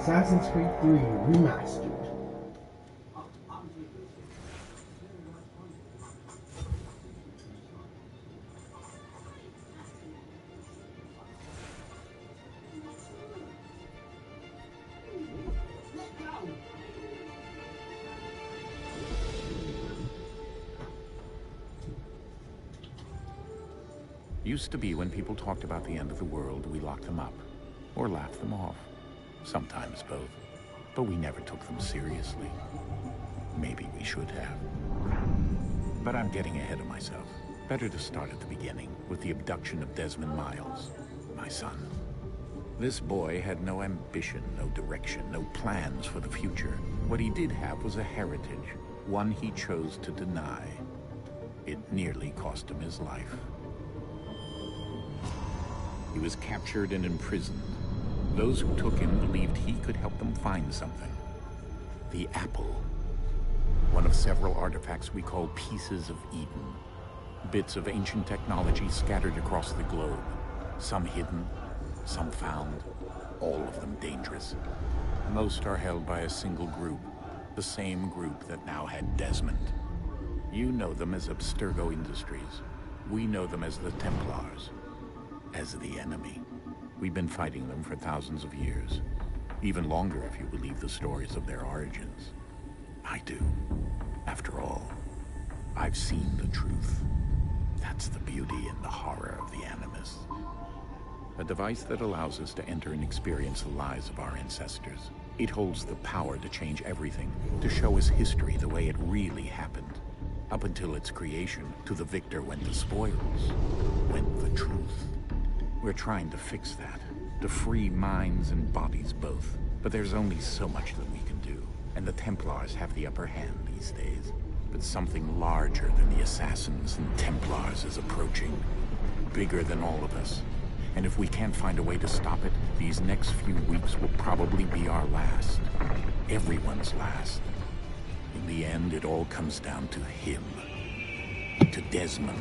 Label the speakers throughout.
Speaker 1: Assassin's Creed 3 Remastered.
Speaker 2: Used to be when people talked about the end of the world, we locked them up, or laughed them off. Sometimes both. But we never took them seriously. Maybe we should have. But I'm getting ahead of myself. Better to start at the beginning, with the abduction of Desmond Miles, my son. This boy had no ambition, no direction, no plans for the future. What he did have was a heritage, one he chose to deny. It nearly cost him his life. He was captured and imprisoned. Those who took him believed he could help them find something. The apple. One of several artifacts we call pieces of Eden. Bits of ancient technology scattered across the globe. Some hidden, some found, all of them dangerous. Most are held by a single group, the same group that now had Desmond. You know them as Abstergo Industries. We know them as the Templars. As the enemy. We've been fighting them for thousands of years. Even longer if you believe the stories of their origins. I do. After all, I've seen the truth. That's the beauty and the horror of the Animus. A device that allows us to enter and experience the lives of our ancestors. It holds the power to change everything, to show us history the way it really happened. Up until its creation, to the victor went the spoils, went the truth. We're trying to fix that, to free minds and bodies both. But there's only so much that we can do, and the Templars have the upper hand these days. But something larger than the Assassins and Templars is approaching, bigger than all of us. And if we can't find a way to stop it, these next few weeks will probably be our last. Everyone's last. In the end, it all comes down to him. To Desmond.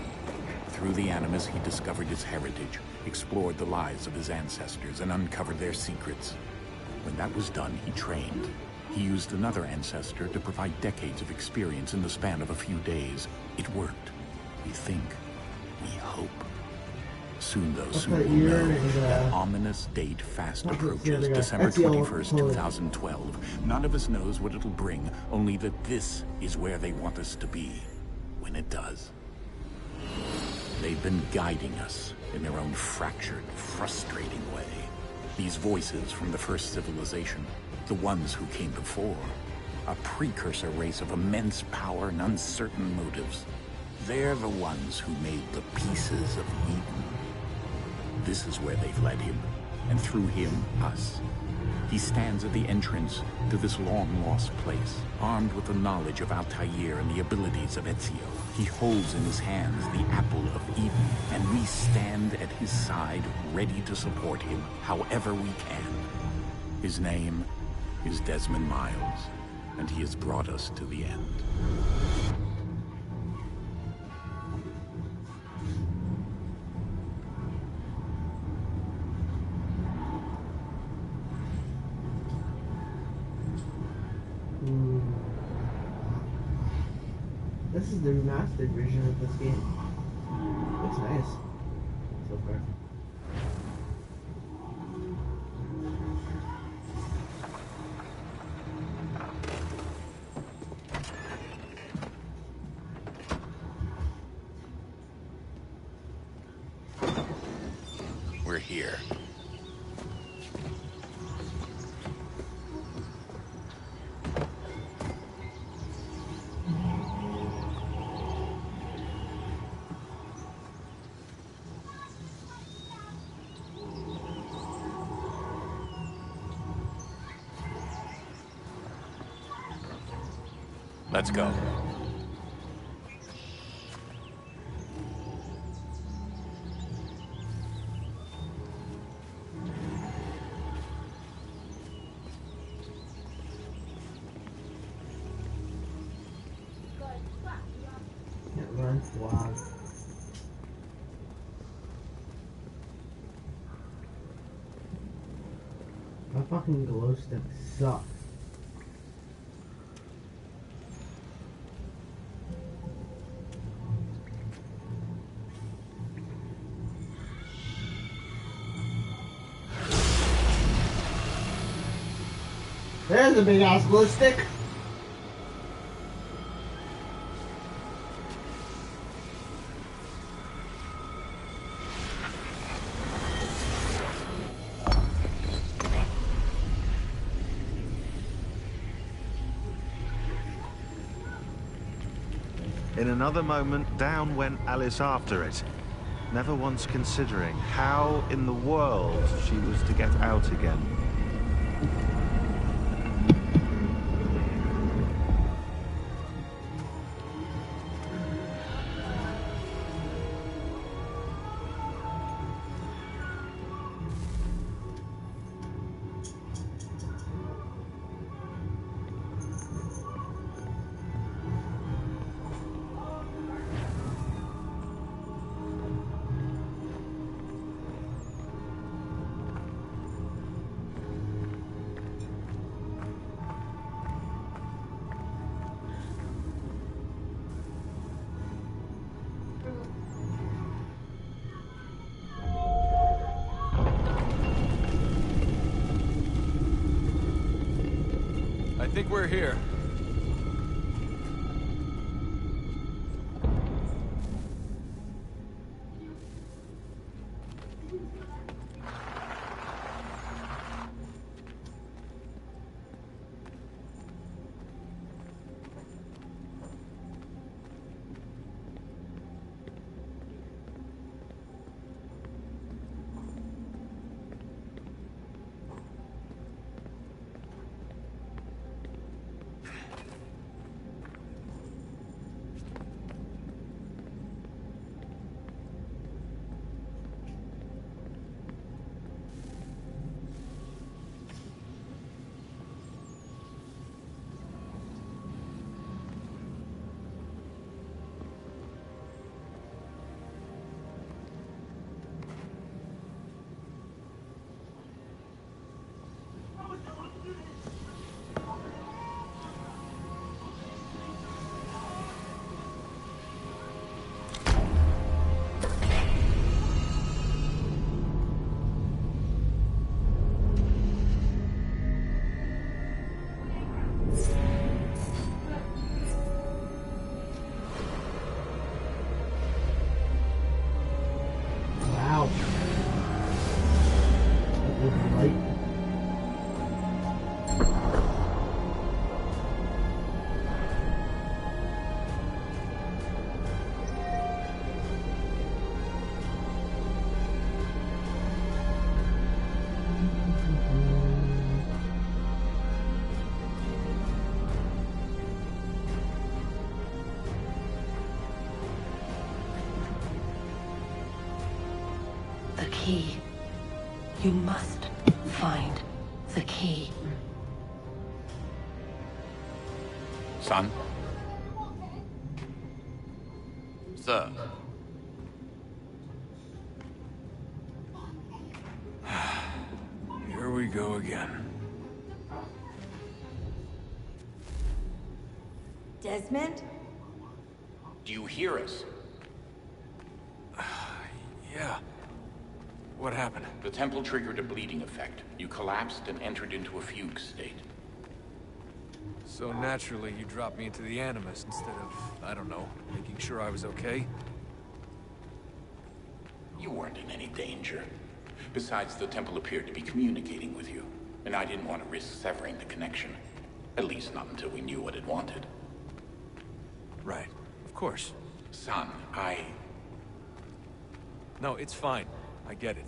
Speaker 2: Through the Animus, he discovered his heritage, explored the lives of his ancestors, and uncovered their secrets. When that was done, he trained. He used another ancestor to provide decades of experience in the span of a few days. It worked. We think. We hope. Soon, though, soon we'll know. That ominous date fast approaches, December 21st, 2012. None of us knows what it'll bring, only that this is where they want us to be, when it does. They've been guiding us in their own fractured, frustrating way. These voices from the first civilization, the ones who came before, a precursor race of immense power and uncertain motives. They're the ones who made the pieces of Eden. This is where they've led him, and through him, us. He stands at the entrance to this long-lost place, armed with the knowledge of Altair and the abilities of Ezio. He holds in his hands the apple of Eden, and we stand at his side, ready to support him however we can. His name is Desmond Miles, and he has brought us to the end.
Speaker 1: This is the remastered version of this game. Looks nice so far.
Speaker 2: We're here. Let's go.
Speaker 1: It runs wild. My fucking glow stick sucks. There's a big ass glow stick.
Speaker 3: In another moment, down went Alice after it, never once considering how in the world she was to get out again.
Speaker 4: I think we're here.
Speaker 5: The key. You must find the key.
Speaker 2: Son?
Speaker 4: Sir. Here we go again.
Speaker 6: Desmond?
Speaker 2: Do you hear us?
Speaker 4: Yeah. What happened?
Speaker 2: The temple triggered a bleeding effect. You collapsed and entered into a fugue state.
Speaker 4: So naturally, you dropped me into the Animus instead of, I don't know, making sure I was okay?
Speaker 2: You weren't in any danger. Besides, the temple appeared to be communicating with you, and I didn't want to risk severing the connection. At least not until we knew what it wanted.
Speaker 4: Right. Of course.
Speaker 2: Son,
Speaker 4: No, it's fine. I get it.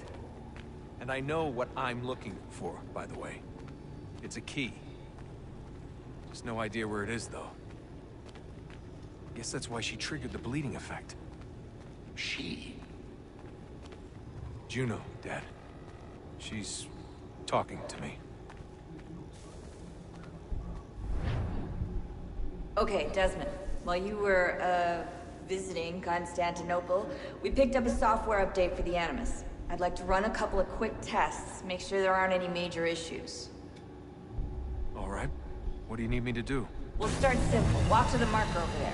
Speaker 4: And I know what I'm looking for, by the way. It's a key. Just no idea where it is, though. Guess that's why she triggered the bleeding effect.
Speaker 2: She?
Speaker 4: Juno, Dad. She's talking to me.
Speaker 6: Okay, Desmond. While you were, visiting Constantinople, we picked up a software update for the Animus. I'd like to run a couple of quick tests, make sure there aren't any major issues.
Speaker 4: All right. What do you need me to do?
Speaker 6: We'll start simple. Walk to the marker over there.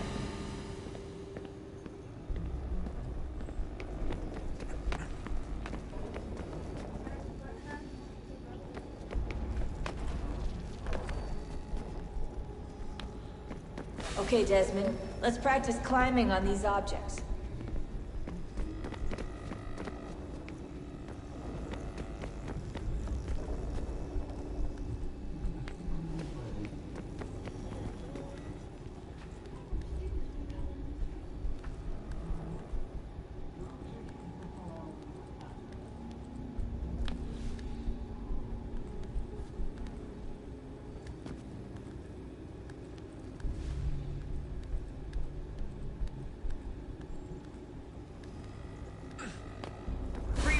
Speaker 6: Okay, Desmond. Let's practice climbing on these objects.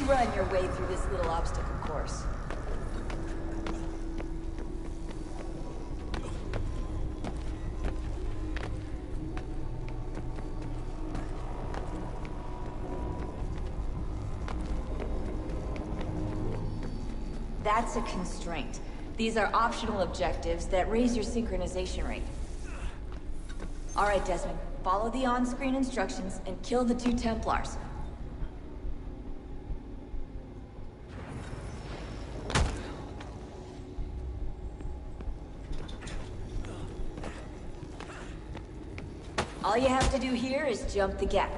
Speaker 6: Run your way through this little obstacle course. That's a constraint. These are optional objectives that raise your synchronization rate. All right, Desmond. Follow the on-screen instructions and kill the 2 Templars. All you have to do here is jump the gap.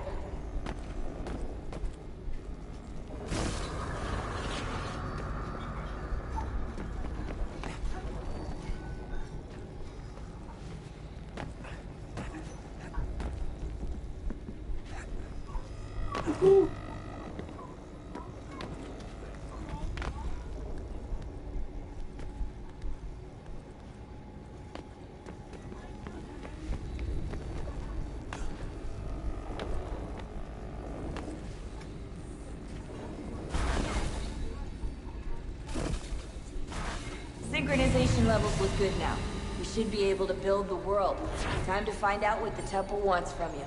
Speaker 6: Synchronization levels look good now. We should be able to build the world. Time to find out what the temple wants from you.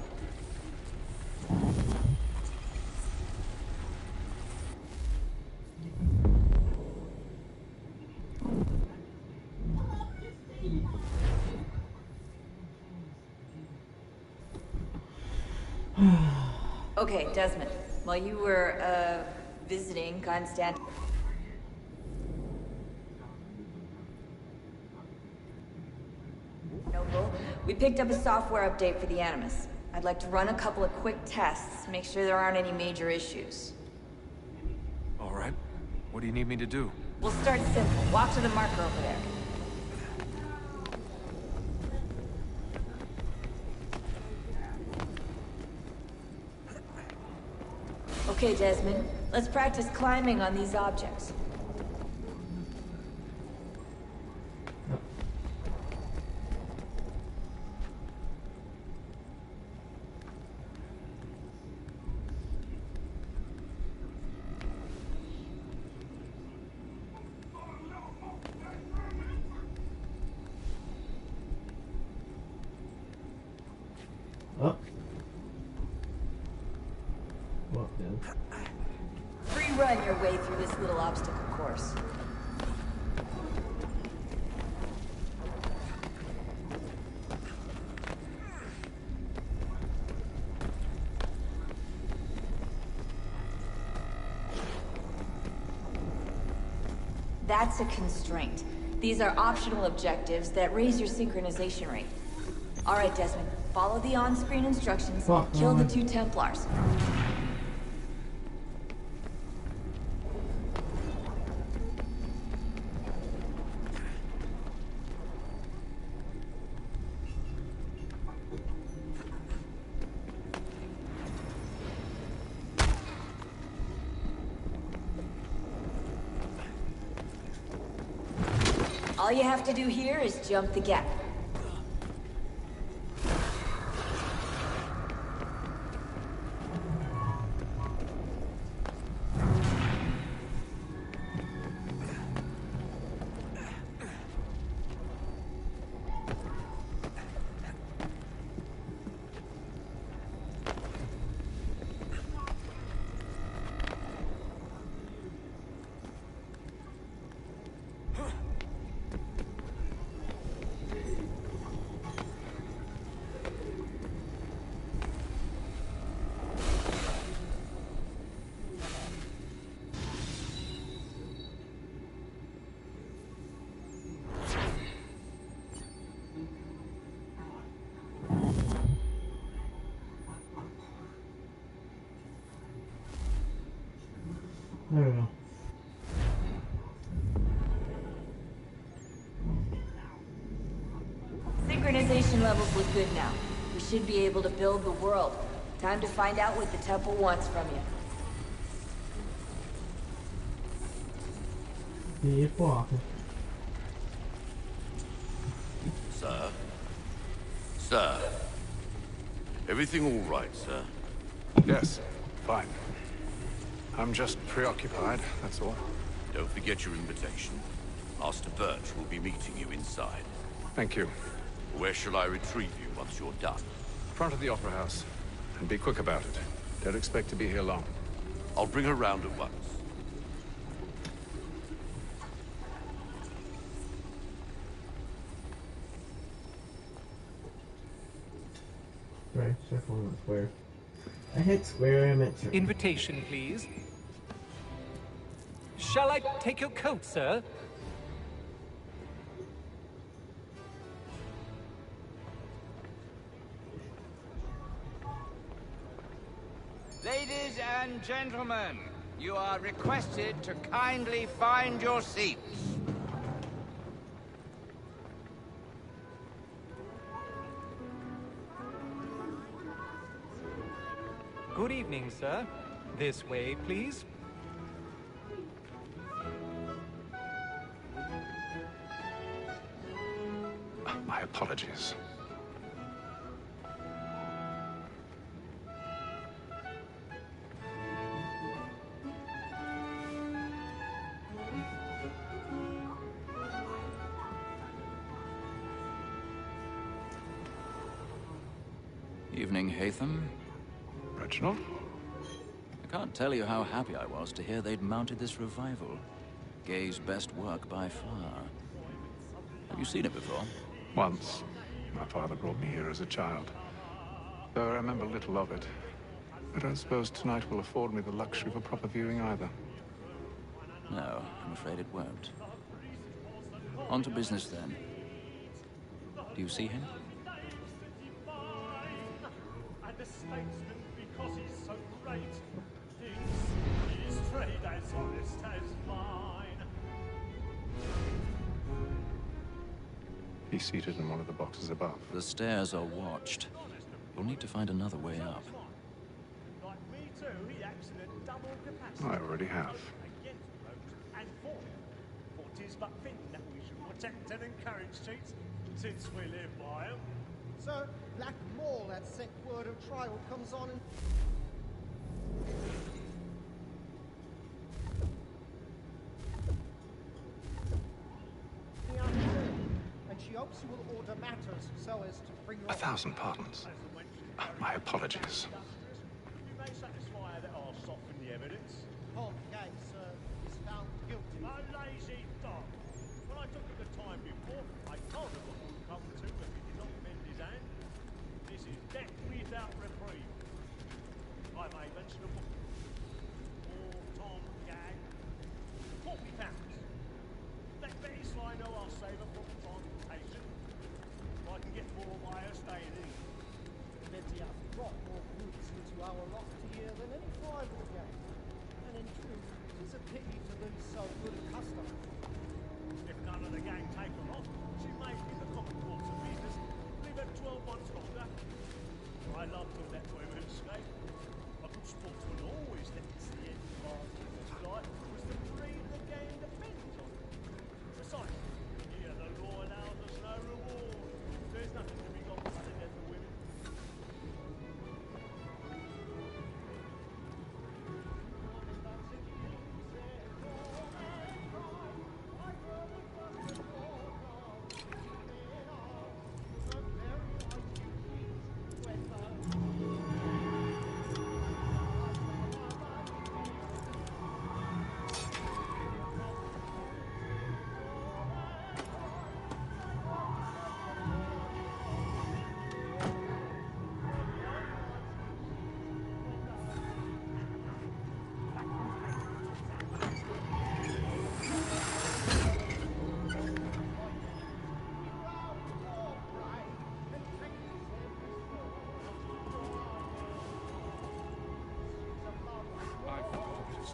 Speaker 6: Okay, Desmond. While you were, visiting Constantinople, we picked up a software update for the Animus. I'd like to run a couple of quick tests, make sure there aren't any major issues.
Speaker 4: All right. What do you need me to do?
Speaker 6: We'll start simple. Walk to the marker over there. Okay, Desmond. Let's practice climbing on these objects.
Speaker 1: Up. Well, then.
Speaker 6: Free run your way through this little obstacle course. That's a constraint. These are optional objectives that raise your synchronization rate. All right, Desmond. Follow the on-screen instructions and kill the 2 Templars. All you have to do here is jump the gap.
Speaker 1: I don't know.
Speaker 6: Synchronization levels look good now. We should be able to build the world. Time to find out what the temple wants from you.
Speaker 7: Sir? Sir? Everything all right, sir?
Speaker 8: Yes, fine. I'm just preoccupied, that's all.
Speaker 7: Don't forget your invitation. Master Birch will be meeting you inside.
Speaker 8: Thank you.
Speaker 7: Where shall I retrieve you once you're done?
Speaker 8: Front of the Opera House. And be quick about it. Don't expect to be here long.
Speaker 7: I'll bring her round at once.
Speaker 1: Right, circle and square. I hit square, I meant circle.
Speaker 9: Invitation, please. Shall I take your coat, sir?
Speaker 10: Ladies and gentlemen, you are requested to kindly find your seats.
Speaker 9: Good evening, sir. This way, please.
Speaker 8: My apologies.
Speaker 11: Evening, Hatham.
Speaker 8: Reginald?
Speaker 11: I can't tell you how happy I was to hear they'd mounted this revival. Gay's best work by far. Have you seen it before?
Speaker 8: Once. My father brought me here as a child. Though I remember little of it. I don't suppose tonight will afford me the luxury of a proper viewing either.
Speaker 11: No, I'm afraid it won't. On to business then. Do you see him?
Speaker 12: And the statesman, because he's so great, thinks his trade as honest as mine.
Speaker 8: He's seated in one of the boxes above.
Speaker 11: The stairs are watched. We'll need to find another way up.
Speaker 12: Like me too, he acts in a double capacity.
Speaker 8: I already have.
Speaker 12: Against rogues and for them. For 'tis but fitting that we should protect and encourage cheats, since we live by 'em.
Speaker 13: Sir, Black Mall, that set word of trial comes on and... the afternoon, and she hopes you will order matters so as to bring your...
Speaker 8: 1,000 pardons. My apologies.
Speaker 12: You may satisfy her that I'll soften the evidence.
Speaker 13: Tom Gay, sir, is found guilty.
Speaker 12: A lazy dog. When I took him the time before, I told him what would come to if he did not bend his hand. This is death without reprieve. I may mention a book. Or Tom Gag. £40. Let Betty Sly know I'll save her from transportation. If I can get more by her staying in.
Speaker 13: Betty has brought more goods into our lofty year than any rival gang. And in truth, it is a pity to lose so good a customer.
Speaker 12: If none of the gang take her off, she may in the common course of business leave her 12 months longer. I love to let women escape. A good sportsman always lets the end last in the sky, was the breed the game depends on. Besides, here the law allows us no reward. There's nothing to be got by the death of women.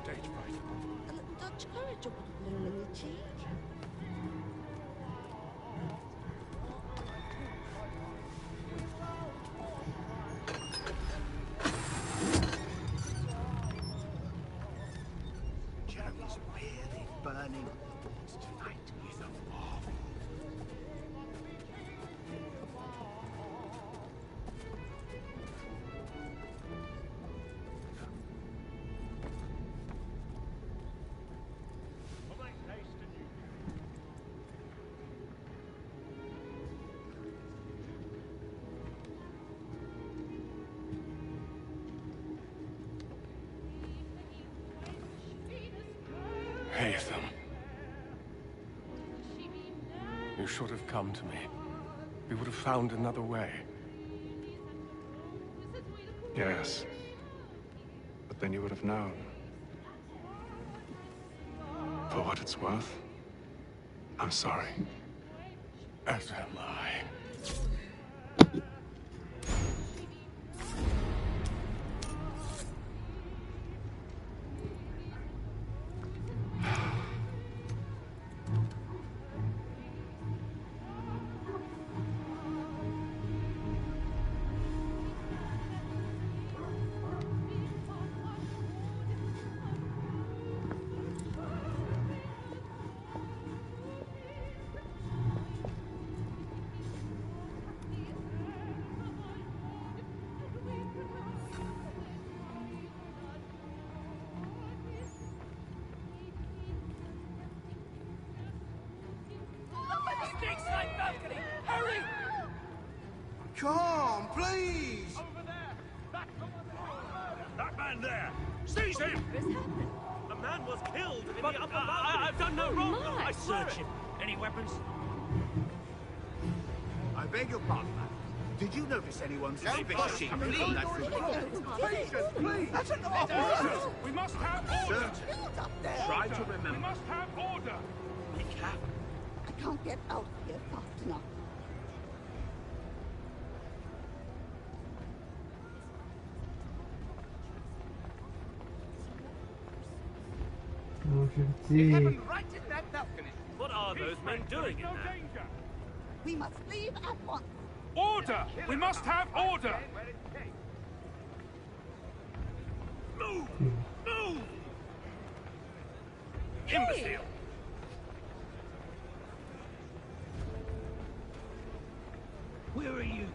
Speaker 14: stage fright.
Speaker 15: Dutch courage up a little cheek.
Speaker 10: Jeremy's really burning tonight. He's a marvel.
Speaker 14: Haytham. You should have come to me. We would have found another way.
Speaker 8: Yes. But then you would have known. For what it's worth, I'm sorry.
Speaker 14: As am I.
Speaker 10: Stateside balcony! Hurry!
Speaker 16: Come, please!
Speaker 12: Over there!
Speaker 10: That man there! Seize him!
Speaker 12: A man was killed in the upper balcony.
Speaker 10: I've done no wrong! I swear
Speaker 12: Search
Speaker 10: it.
Speaker 12: him.
Speaker 10: Any weapons?
Speaker 16: I beg your pardon, ma'am. Did you notice anyone pushing in that
Speaker 12: Patience, please!
Speaker 16: That's an
Speaker 12: officer! We must have order!
Speaker 16: Try to remember.
Speaker 12: We must have order!
Speaker 16: Be careful.
Speaker 15: I can't get out here fast enough.
Speaker 10: Right in that balcony.
Speaker 12: What are those men doing in there?
Speaker 15: We must leave at once.
Speaker 12: Order! We must have order! Move! Move! Imbecile!
Speaker 10: Where are you?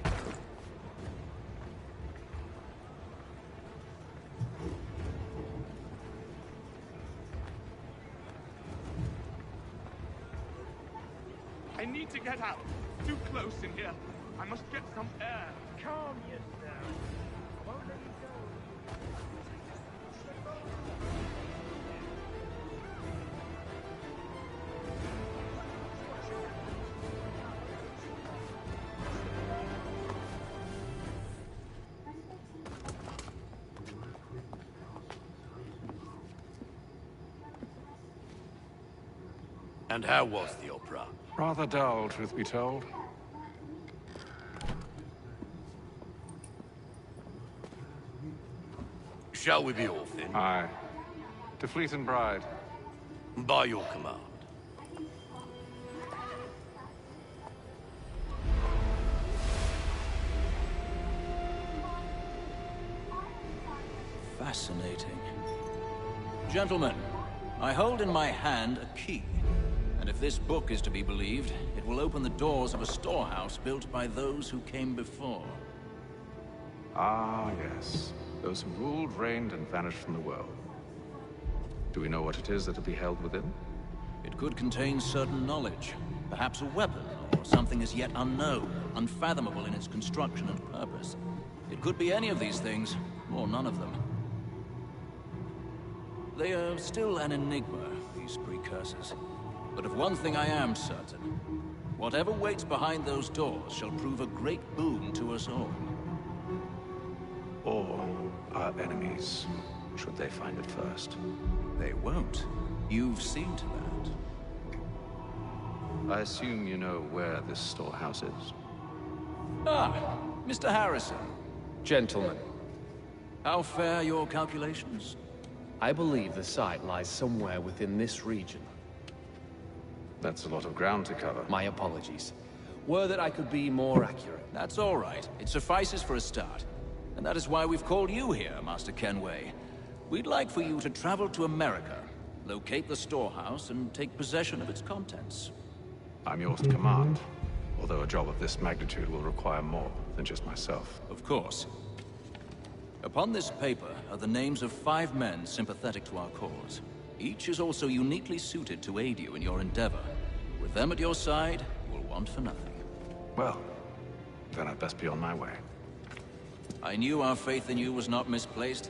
Speaker 12: I need to get out. Too close in here. I must get some air. Calm yourself. I won't let you go.
Speaker 7: And how was the opera?
Speaker 8: Rather dull, truth be told.
Speaker 7: Shall we be off then?
Speaker 8: Aye. To Fleet and Bride.
Speaker 7: By your command.
Speaker 11: Fascinating. Gentlemen, I hold in my hand a key. And if this book is to be believed, it will open the doors of a storehouse built by those who came before.
Speaker 8: Ah, yes. Those who ruled, reigned, and vanished from the world. Do we know what it is that will be held within?
Speaker 11: It could contain certain knowledge. Perhaps a weapon, or something as yet unknown, unfathomable in its construction and purpose. It could be any of these things, or none of them. They are still an enigma, these precursors. But of one thing I am certain. Whatever waits behind those doors shall prove a great boon to us all.
Speaker 8: Or our enemies, should they find it first.
Speaker 11: They won't. You've seen to that.
Speaker 8: I assume you know where this storehouse is.
Speaker 11: Ah, Mr. Harrison.
Speaker 14: Gentlemen.
Speaker 11: How fare your calculations?
Speaker 17: I believe the site lies somewhere within this region.
Speaker 8: That's a lot of ground to cover.
Speaker 17: My apologies. Were that I could be more accurate.
Speaker 11: That's all right. It suffices for a start. And that is why we've called you here, Master Kenway. We'd like for you to travel to America, locate the storehouse, and take possession of its contents.
Speaker 8: I'm yours to command, although a job of this magnitude will require more than just myself.
Speaker 11: Of course. Upon this paper are the names of 5 men sympathetic to our cause. Each is also uniquely suited to aid you in your endeavor. With them at your side, you will want for nothing.
Speaker 8: Well, then I'd best be on my way.
Speaker 11: I knew our faith in you was not misplaced.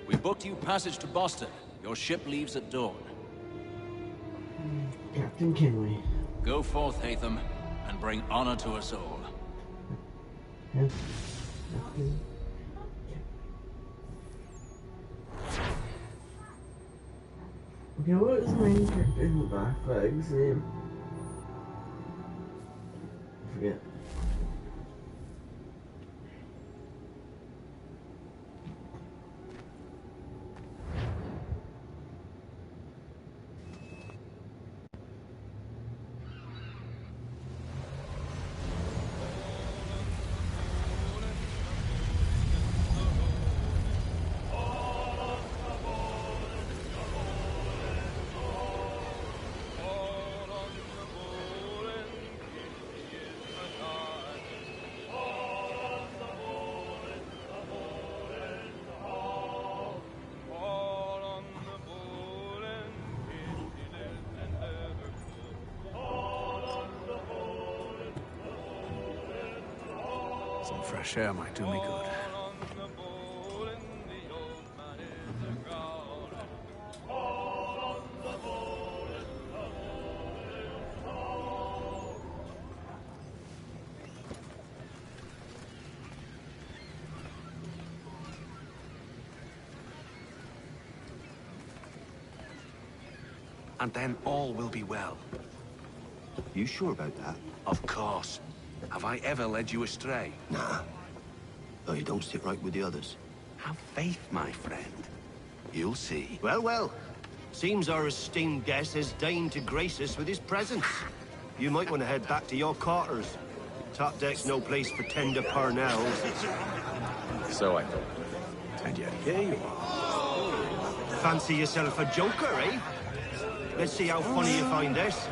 Speaker 11: We booked you passage to Boston. Your ship leaves at dawn.
Speaker 1: Captain Kenway.
Speaker 11: Go forth, Hatham, and bring honor to us all.
Speaker 1: Okay, what is my character in the Black Flag's name? I forget.
Speaker 14: Some fresh air might do me good.
Speaker 18: And then all will be well.
Speaker 19: You sure about that?
Speaker 18: Of course. Have I ever led you astray?
Speaker 19: Nah. Though you don't sit right with the others.
Speaker 18: Have faith, my friend. You'll see.
Speaker 19: Well, well. Seems our esteemed guest has deigned to grace us with his presence. You might want to head back to your quarters. Top deck's no place for tender parnells.
Speaker 17: So I thought.
Speaker 19: And yet here you are. Fancy yourself a joker, eh? Let's see how funny you find this.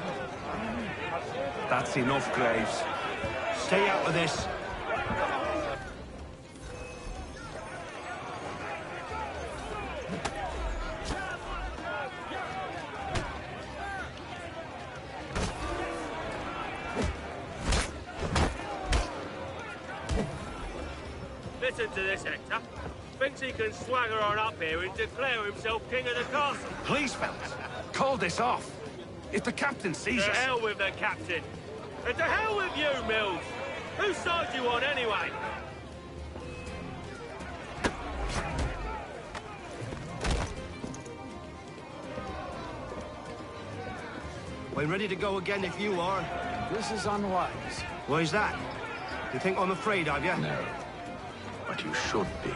Speaker 18: That's enough, Graves.
Speaker 19: Stay out of this.
Speaker 12: Listen to this, Hector. Thinks he can swagger on up here and declare himself king of the castle.
Speaker 18: Please, fellas, call this off. If the captain sees us...
Speaker 12: To hell with the captain. And to hell with you, Mills. Whose side you on, anyway?
Speaker 19: I'm ready to go again if you are.
Speaker 14: This is unwise.
Speaker 19: Why's that? You think I'm afraid of you?
Speaker 8: No. But you should be.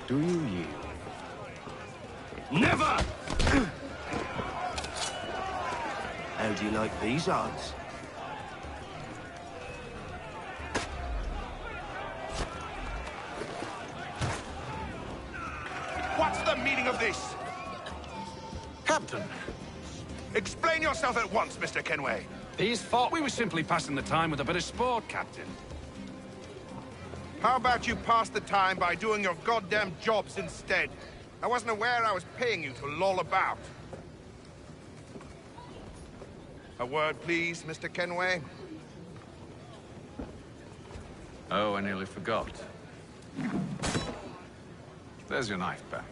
Speaker 14: Do you yield?
Speaker 19: Never! How do you like these odds?
Speaker 16: What's the meaning of this?
Speaker 18: Captain!
Speaker 16: Explain yourself at once, Mr. Kenway.
Speaker 18: These thought we were simply passing the time with a bit of sport, Captain.
Speaker 16: How about you pass the time by doing your goddamn jobs instead? I wasn't aware I was paying you to loll about. A word, please, Mr. Kenway.
Speaker 8: Oh, I nearly forgot. There's your knife back.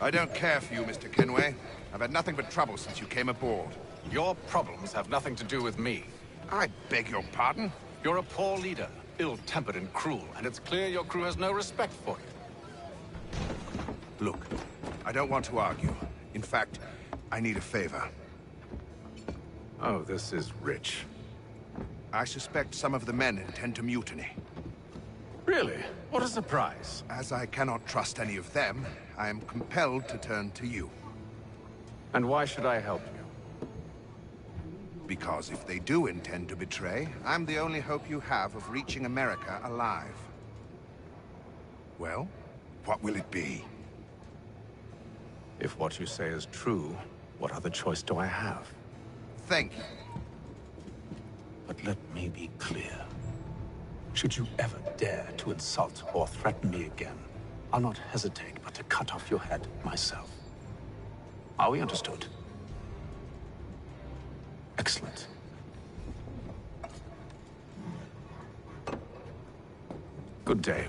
Speaker 16: I don't care for you, Mr. Kenway. I've had nothing but trouble since you came aboard.
Speaker 8: Your problems have nothing to do with me.
Speaker 16: I beg your pardon?
Speaker 8: You're a poor leader, ill-tempered and cruel, and it's clear your crew has no respect for you.
Speaker 16: Look, I don't want to argue. In fact, I need a favor.
Speaker 8: Oh, this is rich.
Speaker 16: I suspect some of the men intend to mutiny.
Speaker 8: Really? What a surprise.
Speaker 16: As I cannot trust any of them, I am compelled to turn to you.
Speaker 8: And why should I help you?
Speaker 16: Because if they do intend to betray, I'm the only hope you have of reaching America alive. Well, what will it be?
Speaker 8: If what you say is true, what other choice do I have?
Speaker 16: Thank you.
Speaker 8: But let me be clear. Should you ever dare to insult or threaten me again, I'll not hesitate but to cut off your head myself. Are we understood? Excellent. Good day.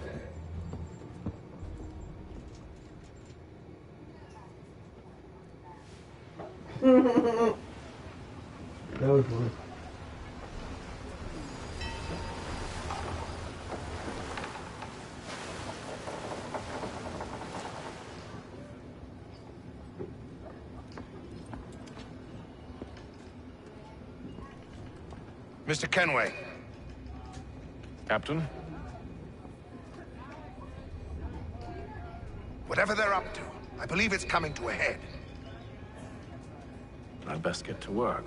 Speaker 1: That was one.
Speaker 16: Mr. Kenway.
Speaker 8: Captain?
Speaker 16: Whatever they're up to, I believe it's coming to a head.
Speaker 8: I'd best get to work.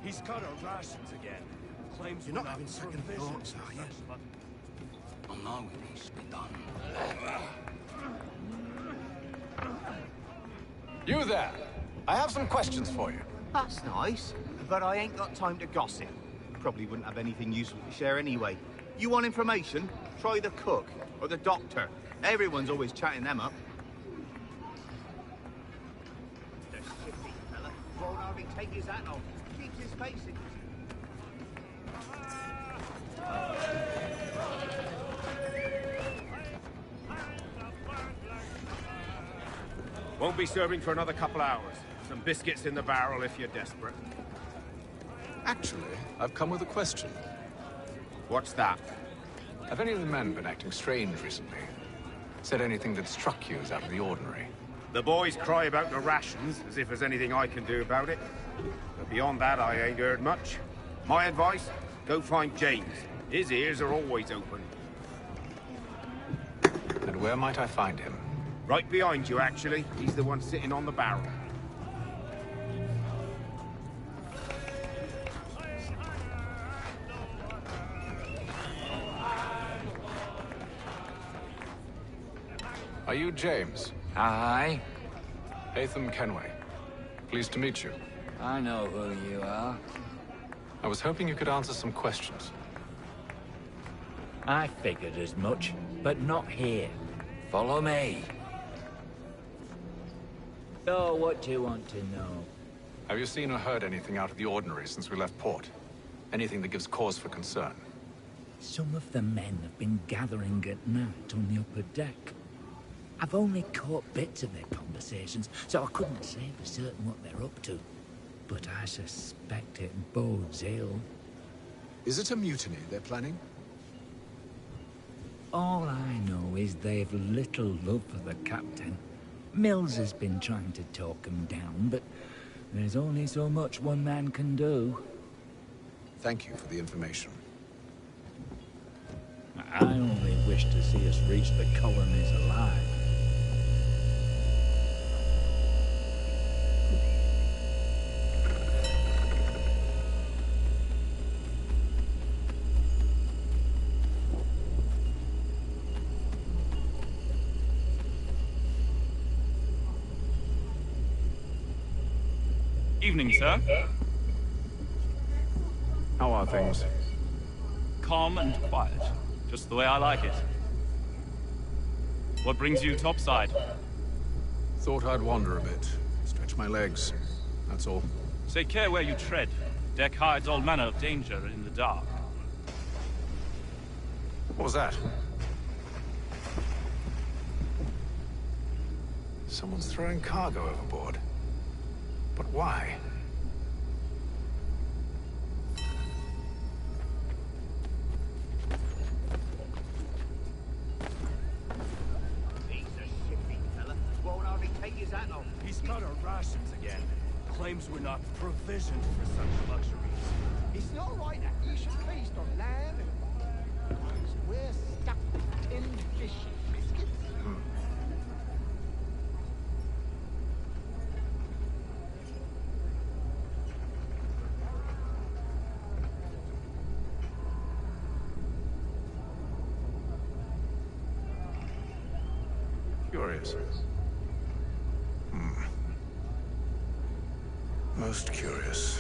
Speaker 12: He's cut our rations again. Claims
Speaker 16: You're not having second thoughts, are you?
Speaker 7: I know it needs to be done.
Speaker 18: You there! I have some questions for you.
Speaker 10: That's nice, but I ain't got time to gossip. Probably wouldn't have anything useful to share anyway. You want information? Try the cook or the doctor. Everyone's always chatting them up. The shifty fella won't hardly take his hat off. Keeps his face in.
Speaker 20: Won't be serving for another couple hours. Some biscuits in the barrel if you're desperate.
Speaker 8: Actually, I've come with a question.
Speaker 20: What's that?
Speaker 8: Have any of the men been acting strange recently? Said anything that struck you as out of the ordinary?
Speaker 20: The boys cry about the rations, as if there's anything I can do about it. But beyond that, I ain't heard much. My advice, go find James. His ears are always open.
Speaker 8: And where might I find him?
Speaker 20: Right behind you, actually. He's the one sitting on the barrel.
Speaker 8: Are you James?
Speaker 21: Aye.
Speaker 8: Hatham Kenway. Pleased to meet you.
Speaker 21: I know who you are.
Speaker 8: I was hoping you could answer some questions.
Speaker 21: I figured as much, but not here. Follow me. So, what do you want to know?
Speaker 8: Have you seen or heard anything out of the ordinary since we left port? Anything that gives cause for concern?
Speaker 21: Some of the men have been gathering at night on the upper deck. I've only caught bits of their conversations, so I couldn't say for certain what they're up to. But I suspect it bodes ill.
Speaker 22: Is it a mutiny they're planning?
Speaker 21: All I know is they've little love for the captain. Mills has been trying to talk him down, but there's only so much one man can do.
Speaker 22: Thank you for the information.
Speaker 21: I only wish to see us reach the colonies alive.
Speaker 23: Evening, sir.
Speaker 8: How are things?
Speaker 23: Calm and quiet. Just the way I like it. What brings you topside?
Speaker 8: Thought I'd wander a bit. Stretch my legs. That's all.
Speaker 23: Take care where you tread. Deck hides all manner of danger in the dark.
Speaker 8: What was that? Someone's throwing cargo overboard. But why?
Speaker 18: Oh, he's got our rations again. Claims we're not provisioned for such luxuries.
Speaker 13: It's not right that you should feast on lamb and we're stuck with tinned fish and biscuits.
Speaker 22: Curious. Most curious.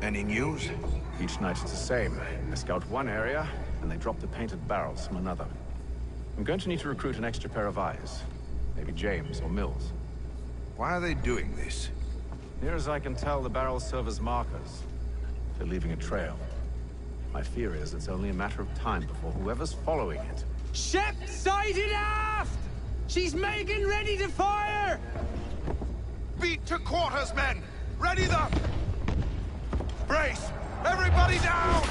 Speaker 16: Any news?
Speaker 22: Each night it's the same. I scout one area, and they drop the painted barrels from another. I'm going to need to recruit an extra pair of eyes. Maybe James or Mills.
Speaker 16: Why are they doing this?
Speaker 22: Near as I can tell, the barrels serve as markers. They're leaving a trail. My fear is it's only a matter of time before whoever's following it...
Speaker 2: Ship sighted aft! She's making ready to fire!
Speaker 16: Beat to quarters, men! Ready the... Brace! Everybody down!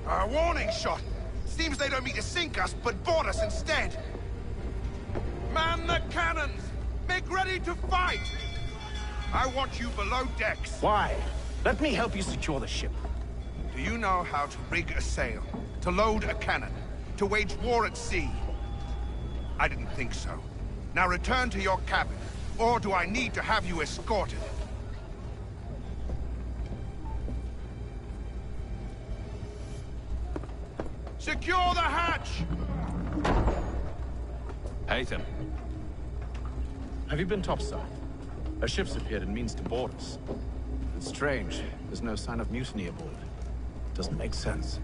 Speaker 16: A warning shot! Seems they don't mean to sink us, but board us instead! Man the cannons! Make ready to fight! I want you below decks.
Speaker 22: Why? Let me help you secure the ship.
Speaker 16: Do you know how to rig a sail? To load a cannon? To wage war at sea? I didn't think so. Now return to your cabin, or do I need to have you escorted? Secure the hatch!
Speaker 22: Haytham. Have you been topside? A ship's appeared and means to board us. It's strange. There's no sign of mutiny aboard. Doesn't make sense.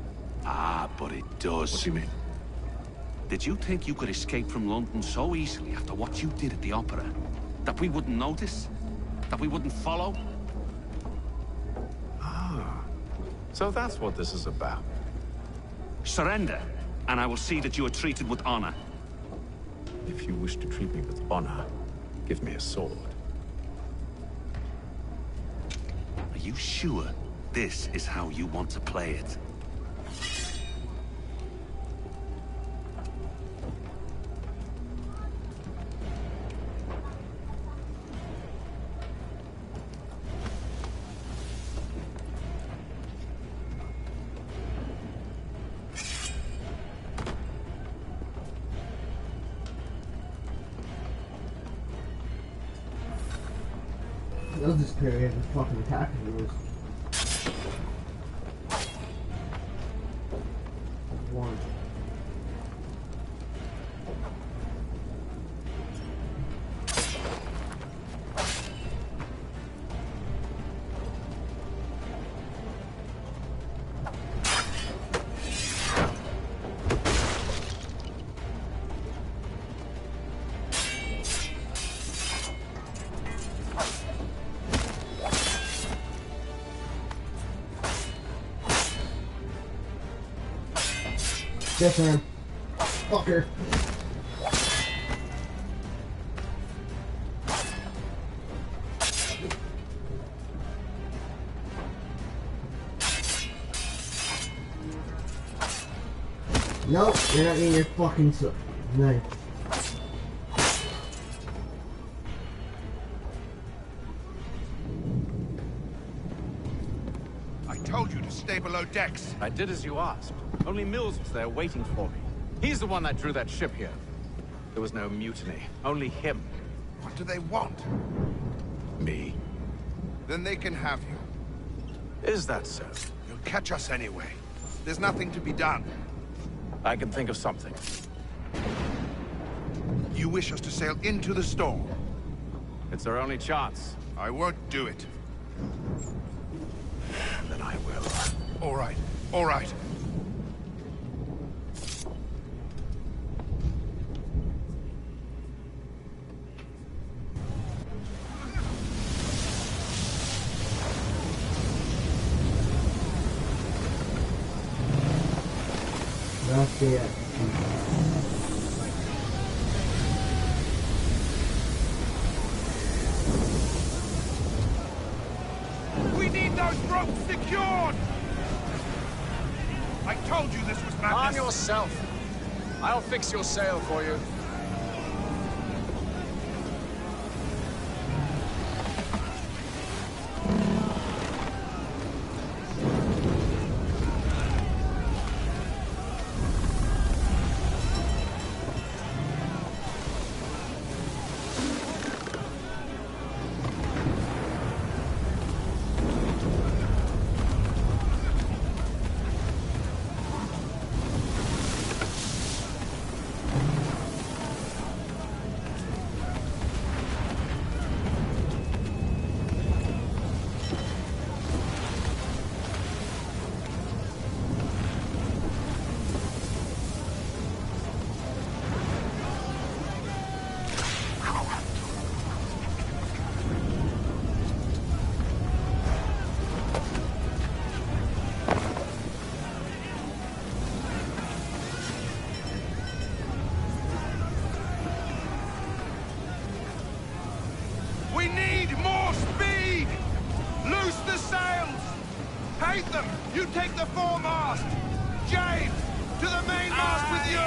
Speaker 7: Ah, but it does.
Speaker 22: What do you mean?
Speaker 7: Did you think you could escape from London so easily after what you did at the opera? That we wouldn't notice? That we wouldn't follow?
Speaker 22: Ah. So that's what this is about.
Speaker 7: Surrender, and I will see that you are treated with honor.
Speaker 22: If you wish to treat me with honor, give me a sword.
Speaker 7: Are you sure this is how you want to play it?
Speaker 1: They'll just period and fucking attack yours. One. Yes, man. Fucker. Nope, you're not getting your fucking knife.
Speaker 16: I told you to stay below decks.
Speaker 22: I did as you asked. Only Mills was there waiting for me. He's the one that drew that ship here. There was no mutiny. Only him.
Speaker 16: What do they want?
Speaker 22: Me.
Speaker 16: Then they can have you.
Speaker 22: Is that so?
Speaker 16: You'll catch us anyway. There's nothing to be done.
Speaker 22: I can think of something.
Speaker 16: You wish us to sail into the storm?
Speaker 22: It's our only chance.
Speaker 16: I won't do it.
Speaker 22: Then I will.
Speaker 16: All right. All right.
Speaker 1: Yeah.
Speaker 16: We need those ropes secured! I told you this was madness.
Speaker 22: Arm yourself. I'll fix your sail for you.
Speaker 16: We need more speed! Loose the sails! Hate them! You take the foremast! James, to the mainmast with you!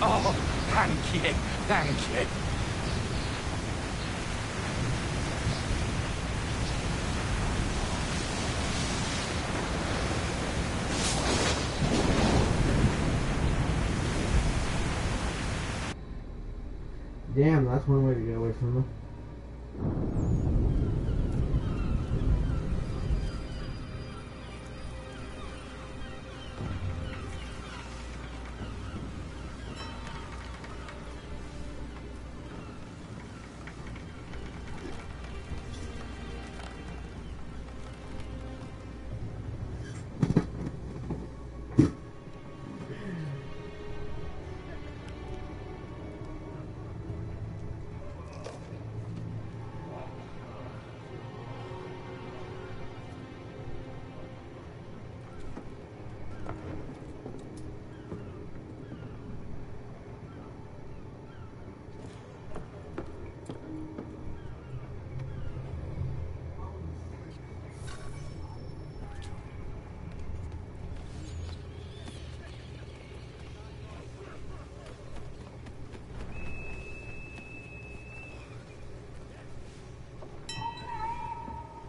Speaker 22: Oh, thank you, thank you.
Speaker 1: Damn, that's one way to get away from them.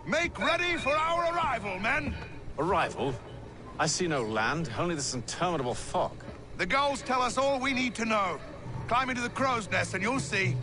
Speaker 16: Make ready for our arrival, men!
Speaker 22: Arrival? I see no land, only this interminable fog.
Speaker 16: The gulls tell us all we need to know. Climb into the crow's nest and you'll see.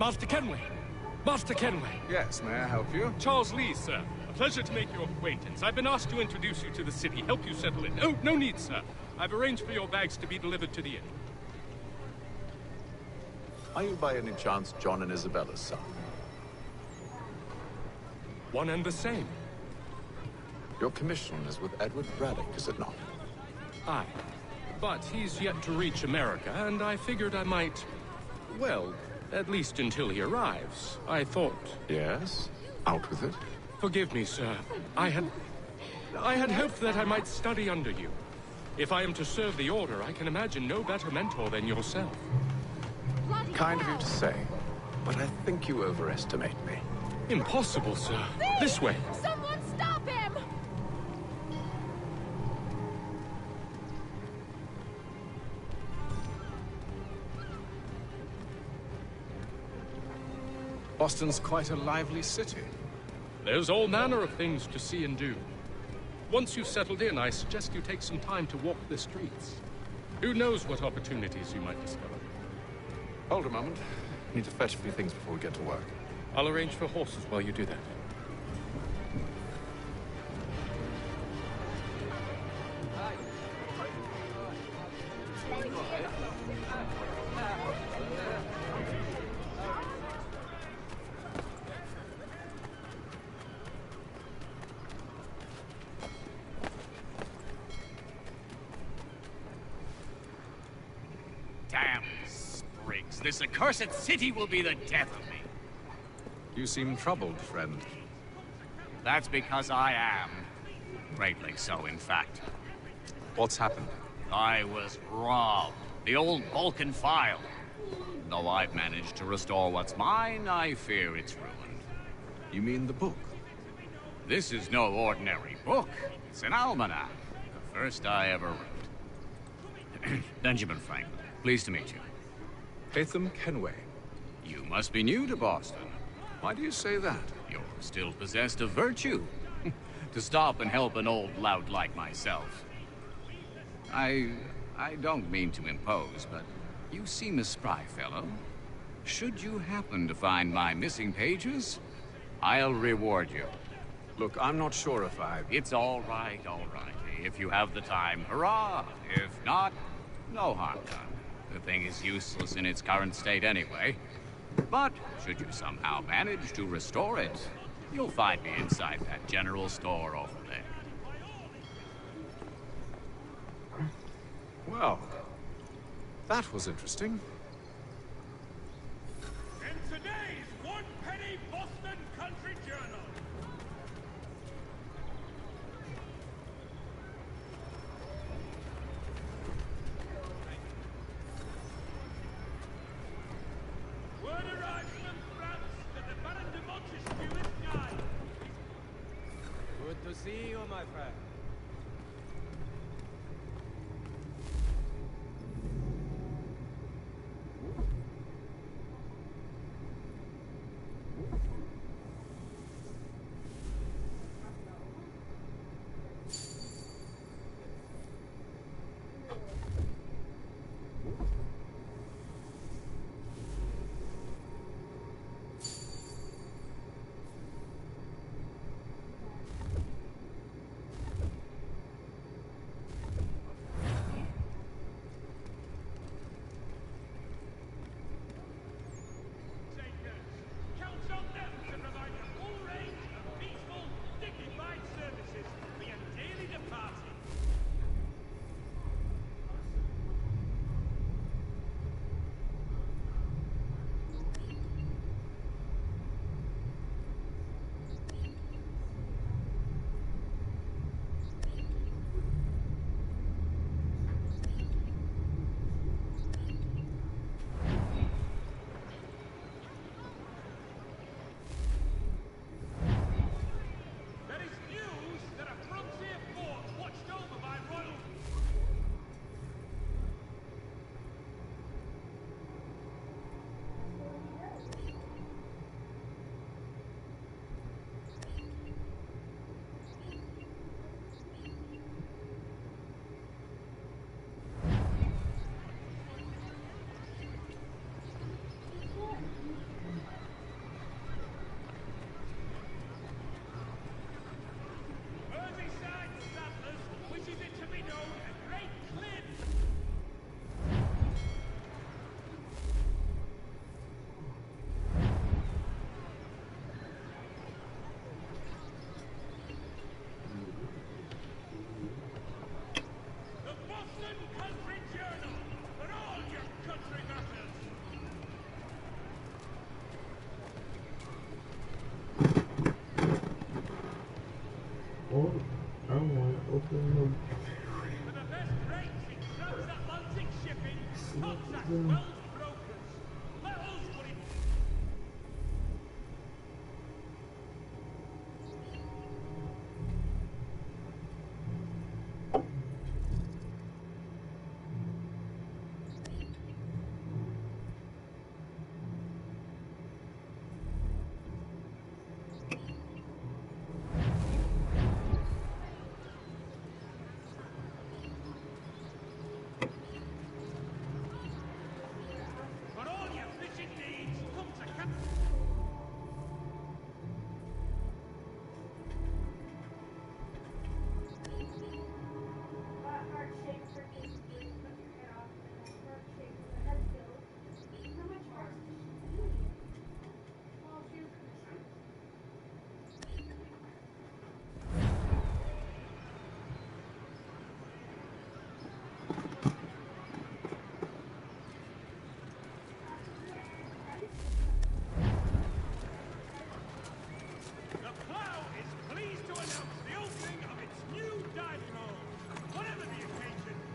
Speaker 14: Master Kenway! Master Kenway!
Speaker 22: Yes, may I help you?
Speaker 14: Charles Lee, sir. A pleasure to make your acquaintance. I've been asked to introduce you to the city, help you settle in. Oh, no need, sir. I've arranged for your bags to be delivered to the inn.
Speaker 22: Are you by any chance John and Isabella's son?
Speaker 14: One and the same.
Speaker 22: Your commission is with Edward Braddock, is it not?
Speaker 14: Aye. But he's yet to reach America, and I figured I might... Well, at least until he arrives, I thought.
Speaker 22: Yes? Out with it.
Speaker 14: Forgive me, sir. I had hoped that I might study under you. If I am to serve the Order, I can imagine no better mentor than yourself.
Speaker 22: Kind of you to say, but I think you overestimate me.
Speaker 14: Impossible, sir. This way.
Speaker 3: Someone stop him!
Speaker 22: Boston's quite a lively city.
Speaker 14: There's all manner of things to see and do. Once you've settled in, I suggest you take some time to walk the streets. Who knows what opportunities you might discover.
Speaker 22: Hold a moment. Need to fetch a few things before we get to work.
Speaker 14: I'll arrange for horses while you do that.
Speaker 4: Damn sprigs. This accursed city will be the death of me.
Speaker 22: You seem troubled, friend.
Speaker 4: That's because I am. Greatly so, in fact.
Speaker 22: What's happened?
Speaker 4: I was robbed. The old Vulcan file. Though I've managed to restore what's mine, I fear it's ruined.
Speaker 22: You mean the book?
Speaker 4: This is no ordinary book. It's an almanac. The first I ever wrote. Benjamin Franklin, pleased to meet you.
Speaker 22: Hatham Kenway.
Speaker 4: You must be new to Boston.
Speaker 22: Why do you say that?
Speaker 4: You're still possessed of virtue. To stop and help an old lout like myself. I don't mean to impose, but you seem a spry fellow. Should you happen to find my missing pages, I'll reward you.
Speaker 22: Look, I'm not sure if I...
Speaker 4: It's all right, all right. If you have the time, hurrah! If not, no harm done. The thing is useless in its current state anyway. But should you somehow manage to restore it, you'll find me inside that general store over there.
Speaker 22: Well, that was interesting.
Speaker 12: In today's one-penny Boston Country Journal. Word arrives from France that the Baron de Montesquieu is gone.
Speaker 9: Good to see you, my friend.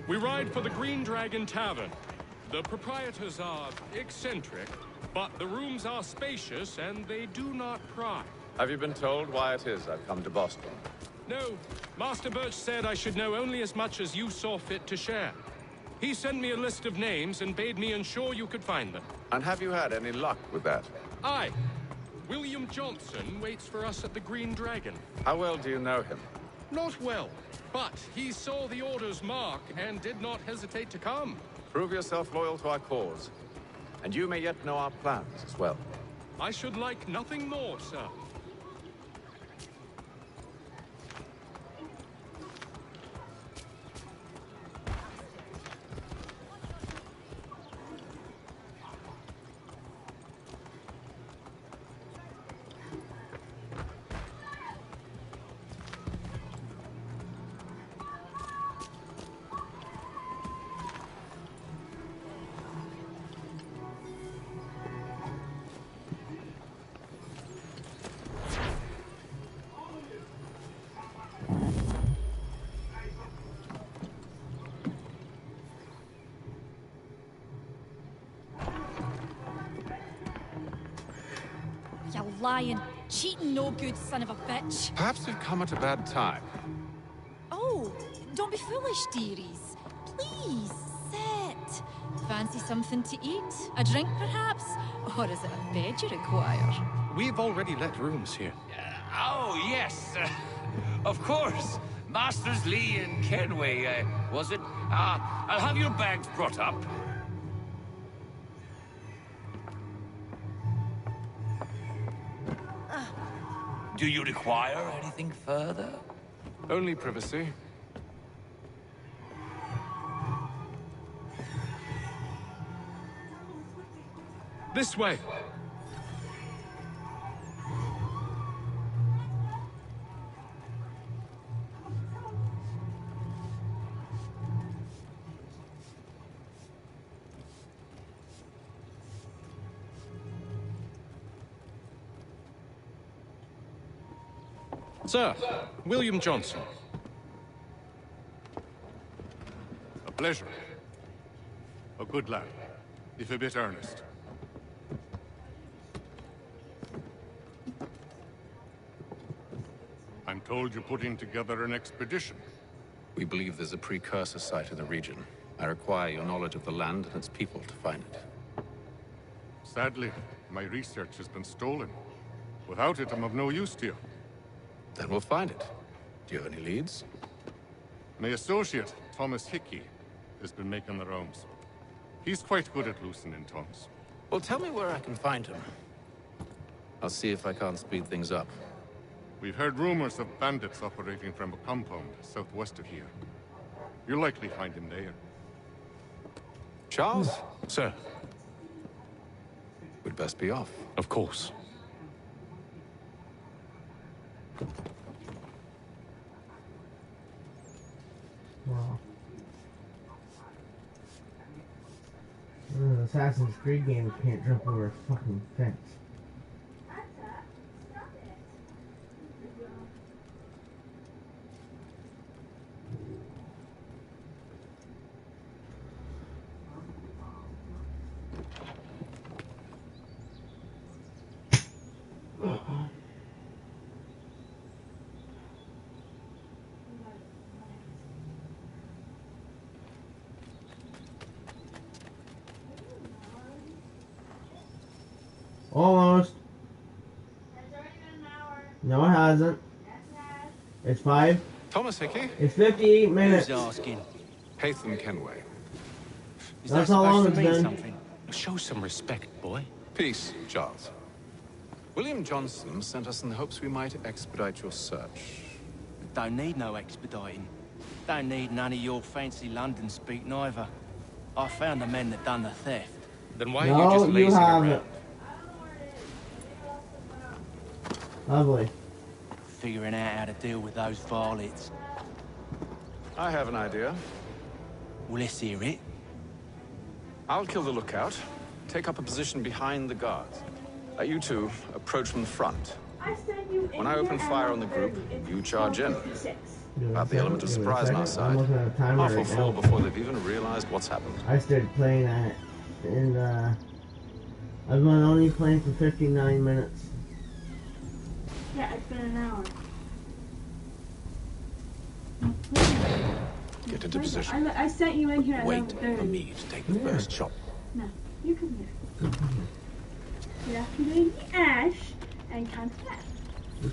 Speaker 14: We ride for the Green Dragon Tavern. The proprietors are eccentric, but the rooms are spacious and they do not pry.
Speaker 22: Have you been told why it is I've come to Boston?
Speaker 14: No, Master Birch said I should know only as much as you saw fit to share. He sent me a list of names and bade me ensure you could find them.
Speaker 22: And have you had any luck with that?
Speaker 14: Aye. William Johnson waits for us at the Green Dragon.
Speaker 22: How well do you know him?
Speaker 14: Not well, but he saw the order's mark and did not hesitate to come.
Speaker 22: Prove yourself loyal to our cause, and you may yet know our plans as well.
Speaker 14: I should like nothing more, sir.
Speaker 3: You lying, cheating, no good son of a bitch.
Speaker 22: Perhaps we've come at a bad time.
Speaker 3: Oh, don't be foolish, dearies. Please, sit. Fancy something to eat? A drink, perhaps? Or is it a bed you require?
Speaker 14: We've already let rooms here.
Speaker 4: Oh, yes. Of course. Masters Lee and Kenway, was it? I'll have your bags brought up. Do you require anything further?
Speaker 22: Only privacy.
Speaker 14: This way. Sir, William Johnson.
Speaker 5: A pleasure. A good lad, if a bit earnest. I'm told you're putting together an expedition.
Speaker 22: We believe there's a precursor site in the region. I require your knowledge of the land and its people to find it.
Speaker 5: Sadly, my research has been stolen. Without it, I'm of no use to you.
Speaker 22: Then we'll find it. Do you have any leads?
Speaker 5: My associate, Thomas Hickey, has been making the rounds. He's quite good at loosening tongues.
Speaker 22: Well, tell me where I can find him. I'll see if I can't speed things up.
Speaker 5: We've heard rumors of bandits operating from a compound southwest of here. You'll likely find him there.
Speaker 22: Charles?
Speaker 14: Sir.
Speaker 22: We'd best be off.
Speaker 14: Of course.
Speaker 1: Wow. Assassin's Creed games can't jump over a fucking fence. Almost. No, it hasn't. It's 5.
Speaker 22: Thomas Hickey?
Speaker 1: It's 58 minutes.
Speaker 22: Who's asking? Haytham Kenway.
Speaker 1: That's how long it's been.
Speaker 22: Show some respect, boy. Peace, Charles. William Johnson sent us in the hopes we might expedite your search.
Speaker 6: Don't need no expediting. Don't need none of your fancy London speak neither. I found the men that done the theft.
Speaker 22: Then why are you just lazing around?
Speaker 1: Lovely.
Speaker 6: Figuring out how to deal with those varlets.
Speaker 22: I have an idea.
Speaker 6: Well, let's hear it.
Speaker 22: I'll kill the lookout, take up a position behind the guards. You two approach from the front. When I open fire on the group, you charge in. Have the element of surprise on our side. Half will fall before they've even realized what's happened.
Speaker 1: I started playing that, and I've been only playing for 59 minutes.
Speaker 11: Yeah, it's been an hour.
Speaker 22: Get into position.
Speaker 11: I sent you in here at
Speaker 22: Wait
Speaker 11: 11:30.
Speaker 22: for me to take the first shot.
Speaker 11: No, you come here. Good afternoon, Ash, and contact. She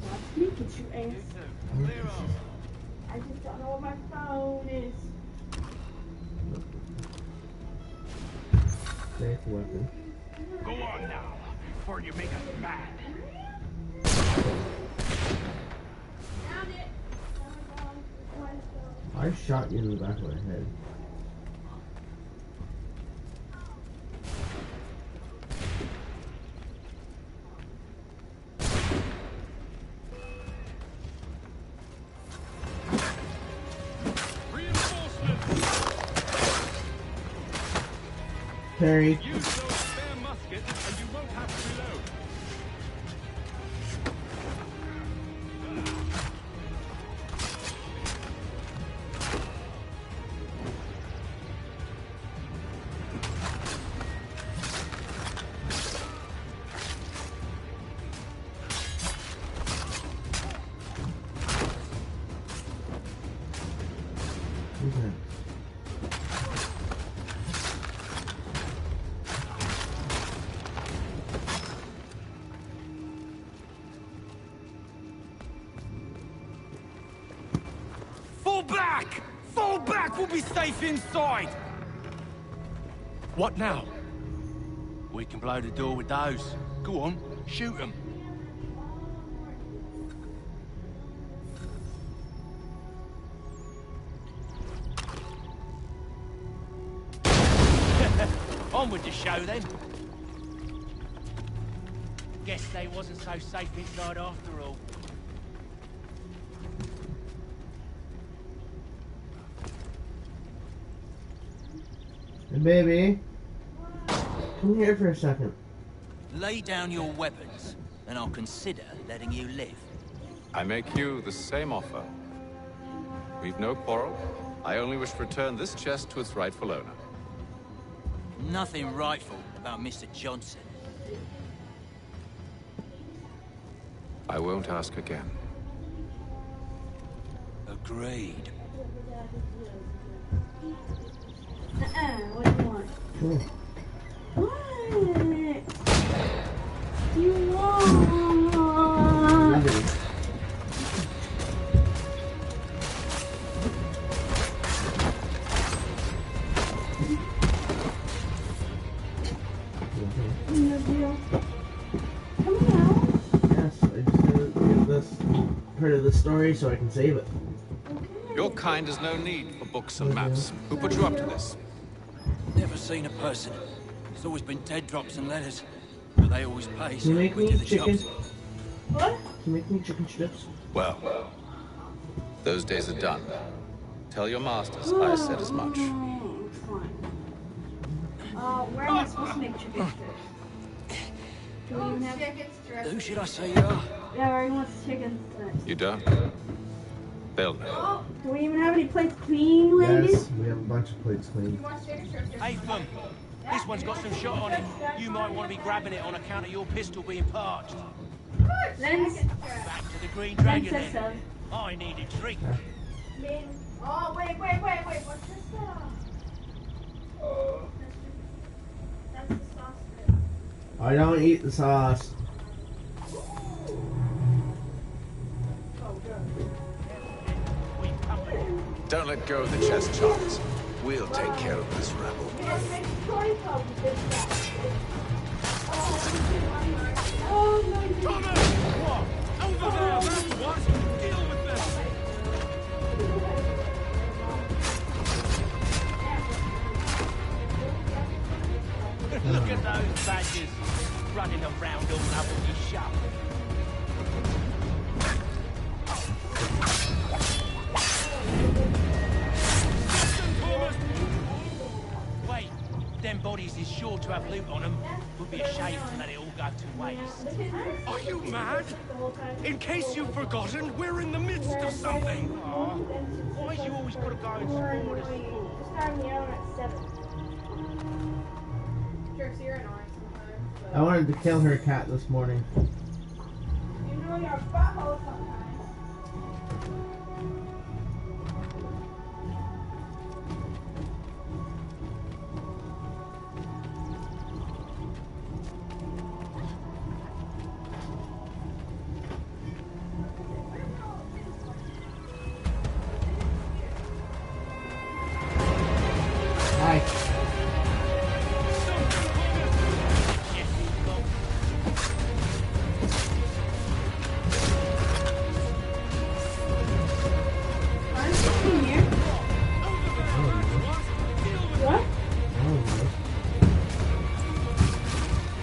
Speaker 11: wants me, get your ass. I just don't know where my phone is.
Speaker 1: Safe weapon.
Speaker 16: Go on now, before you make us mad.
Speaker 1: I shot you in the back of the head. Terry.
Speaker 14: Use those spare muskets and you won't have to reload.
Speaker 6: Fall back! Fall back! We'll be safe inside!
Speaker 14: What now?
Speaker 6: We can blow the door with those. Go on, shoot them. On with the show then. Guess they wasn't so safe inside after all.
Speaker 1: Hey, baby. Come here for a second.
Speaker 6: Lay down your weapons, and I'll consider letting you live.
Speaker 22: I make you the same offer. We've no quarrel. I only wish to return this chest to its rightful owner.
Speaker 6: Nothing rightful about Mr. Johnson.
Speaker 22: I won't ask again.
Speaker 6: Agreed.
Speaker 11: What do you want? What? You want?
Speaker 1: Yes, I just gotta get this part of the story so I can save it.
Speaker 22: Your kind has no need for books and maps. Who put you up to this?
Speaker 6: Never seen a person. There's always been dead drops and letters. But they always pay,
Speaker 1: Can
Speaker 6: so
Speaker 1: you make
Speaker 6: we
Speaker 1: me
Speaker 6: do the
Speaker 1: chicken?
Speaker 6: jobs.
Speaker 11: What?
Speaker 1: Can you make me chicken strips?
Speaker 22: Well, those days are done. Tell your masters I said as much.
Speaker 11: Where am I supposed to make chicken strips? Do we even have chicken strips?
Speaker 6: Who should I say you are?
Speaker 11: Yeah, where he wants chicken strips.
Speaker 22: You don't? They'll know.
Speaker 11: Do we even have any plates clean, ladies?
Speaker 1: Yes, we have a bunch of plates clean.
Speaker 6: Hey, Fum, this one's got some shot on it. You might want to be grabbing it on account of your pistol being parched.
Speaker 11: Lens.
Speaker 6: Back to the Green Dragon
Speaker 11: says
Speaker 6: then. I need a drink.
Speaker 11: Oh, wait. What's this stuff? That's the sauce.
Speaker 1: I don't eat the sauce.
Speaker 15: Don't let go of the chest, Charles. We'll take care of this rebel.
Speaker 6: Look at those badgers running around all over your shop. Wait, them bodies is sure to have loot on them. Would be a shame to let it all go to waste.
Speaker 18: Are you mad? In case you've forgotten, we're in the midst of something.
Speaker 6: Aw, why do you always got to go and support us?
Speaker 1: I wanted to kill her cat this morning.
Speaker 11: You know your butthole sometimes.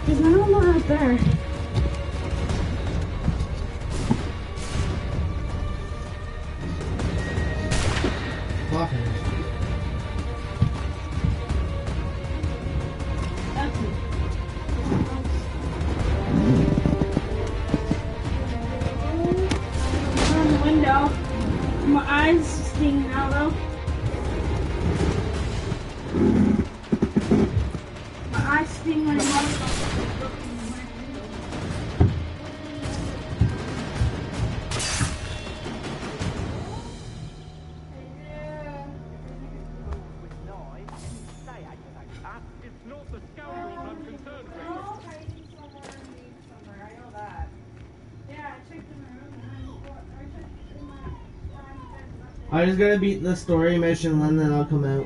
Speaker 11: There's not a lot out there. On the window. My eyes stinging out though. My eyes sting like a motherfucker.
Speaker 1: I just gotta beat the story mission and then I'll come out.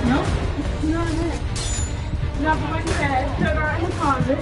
Speaker 11: No, it's not in it. Not in my bed. Throw it in the closet.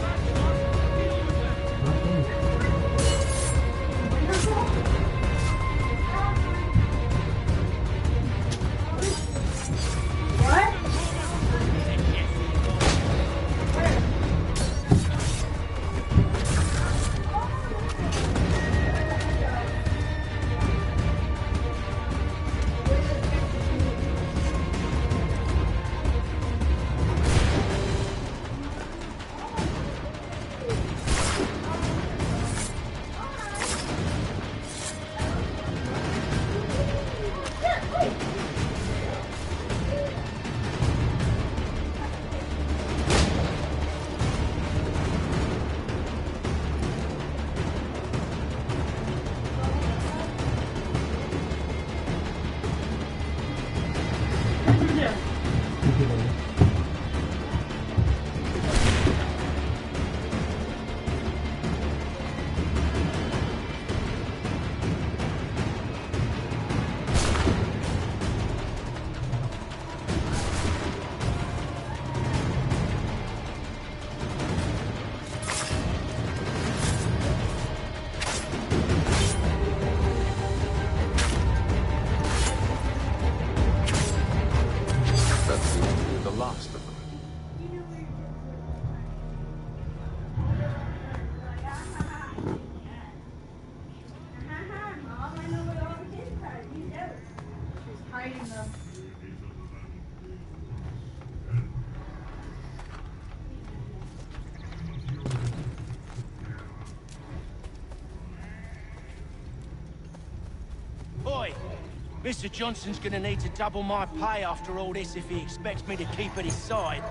Speaker 6: Mr. Johnson's gonna need to double my pay after all this if he expects me to keep at his side.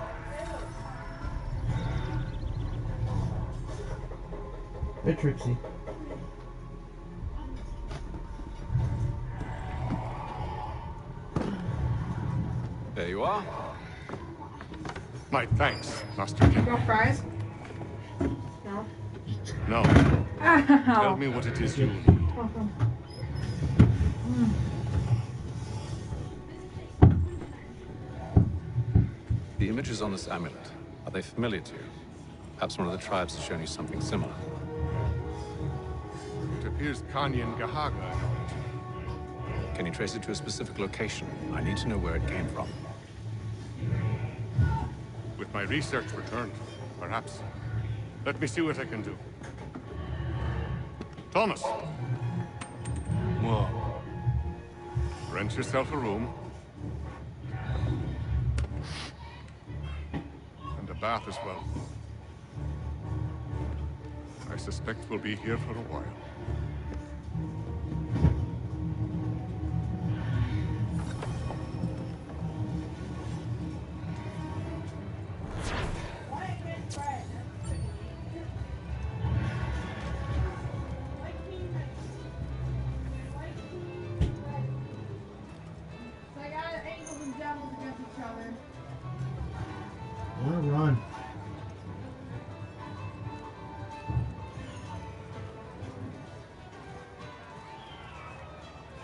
Speaker 1: Hey, Trixie.
Speaker 22: There you are.
Speaker 5: My thanks, Master King.
Speaker 11: Your fries? No.
Speaker 5: No.
Speaker 11: Ow.
Speaker 5: Tell me what it is you need.
Speaker 22: The images on this amulet, are they familiar to you? Perhaps one of the tribes has shown you something similar.
Speaker 5: It appears Kanyan Gahaga in origin.
Speaker 22: Can you trace it to a specific location? I need to know where it came from.
Speaker 5: With my research returned, perhaps. Let me see what I can do. Thomas!
Speaker 6: What?
Speaker 5: Rent yourself a room. And a bath as well. I suspect we'll be here for a while.
Speaker 1: Run.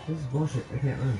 Speaker 1: This is bullshit. I can't run.